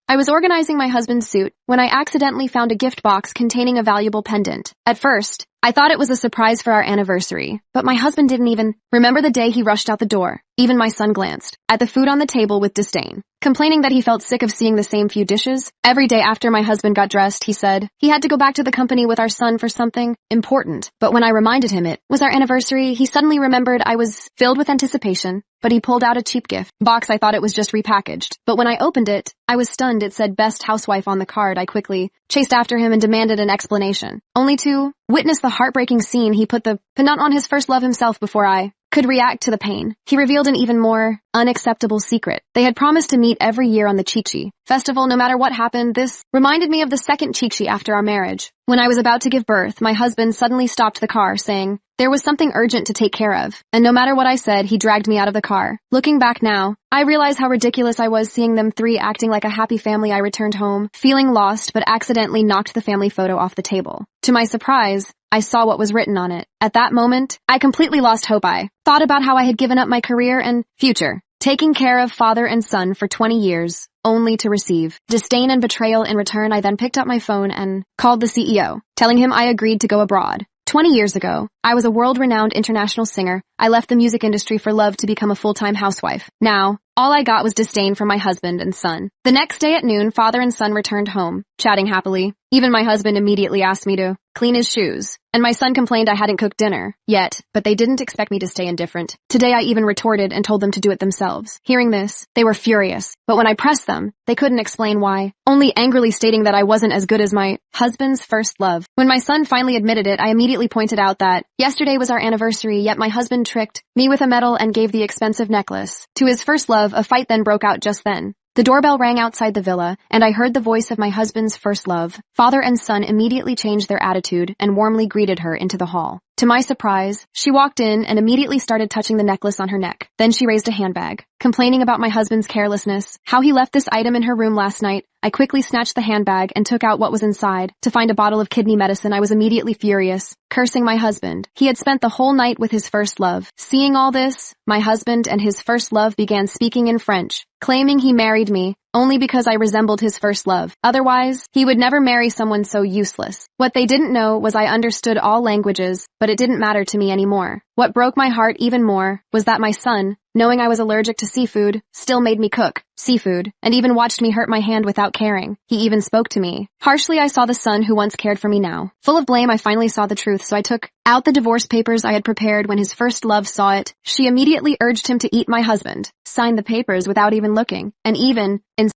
I was organizing my husband's suit when I accidentally found a gift box containing a valuable pendant. At first, I thought it was a surprise for our anniversary, but my husband didn't even remember the day he rushed out the door. Even my son glanced at the food on the table with disdain, complaining that he felt sick of seeing the same few dishes. Every day after my husband got dressed, he said he had to go back to the company with our son for something important. But when I reminded him it was our anniversary, he suddenly remembered. I was filled with anticipation, but he pulled out a cheap gift box. I thought it was just repackaged, but when I opened it, I was stunned. It said "Best Housewife" on the card. I quickly chased after him and demanded an explanation, only to witness the heartbreaking scene. He put the pendant on his first love himself before I could react to the pain. He revealed an even more unacceptable secret. They had promised to meet every year on the Chi-Chi festival no matter what happened. This reminded me of the second Chi-Chi after our marriage. When I was about to give birth, my husband suddenly stopped the car, saying there was something urgent to take care of, and no matter what I said, he dragged me out of the car. Looking back now, I realize how ridiculous I was, seeing them three acting like a happy family. I returned home, feeling lost, but accidentally knocked the family photo off the table. To my surprise, I saw what was written on it. At that moment, I completely lost hope. I thought about how I had given up my career and future, taking care of father and son for 20 years, only to receive disdain and betrayal in return. I then picked up my phone and called the CEO, telling him I agreed to go abroad. 20 years ago, I was a world-renowned international singer. I left the music industry for love to become a full-time housewife. Now, all I got was disdain from my husband and son. The next day at noon, father and son returned home, chatting happily. Even my husband immediately asked me to clean his shoes, and my son complained I hadn't cooked dinner yet, but they didn't expect me to stay indifferent. Today I even retorted and told them to do it themselves. Hearing this, they were furious, but when I pressed them, they couldn't explain why, only angrily stating that I wasn't as good as my husband's first love. When my son finally admitted it, I immediately pointed out that yesterday was our anniversary, yet my husband tricked me with a medal and gave the expensive necklace to his first love. A fight then broke out just then. The doorbell rang outside the villa, and I heard the voice of my husband's first love. Father and son immediately changed their attitude and warmly greeted her into the hall. To my surprise, she walked in and immediately started touching the necklace on her neck. Then she raised a handbag, complaining about my husband's carelessness, how he left this item in her room last night. I quickly snatched the handbag and took out what was inside to find a bottle of kidney medicine. I was immediately furious, cursing my husband. He had spent the whole night with his first love. Seeing all this, my husband and his first love began speaking in French, claiming he married me only because I resembled his first love. Otherwise, he would never marry someone so useless. What they didn't know was I understood all languages, but it didn't matter to me anymore. What broke my heart even more was that my son, knowing I was allergic to seafood, still made me cook seafood, and even watched me hurt my hand without caring. He even spoke to me harshly. I saw the son who once cared for me now. Full of blame, I finally saw the truth, so I took out the divorce papers I had prepared. When his first love saw it, she immediately urged him to eat my husband, signed the papers without even looking, and even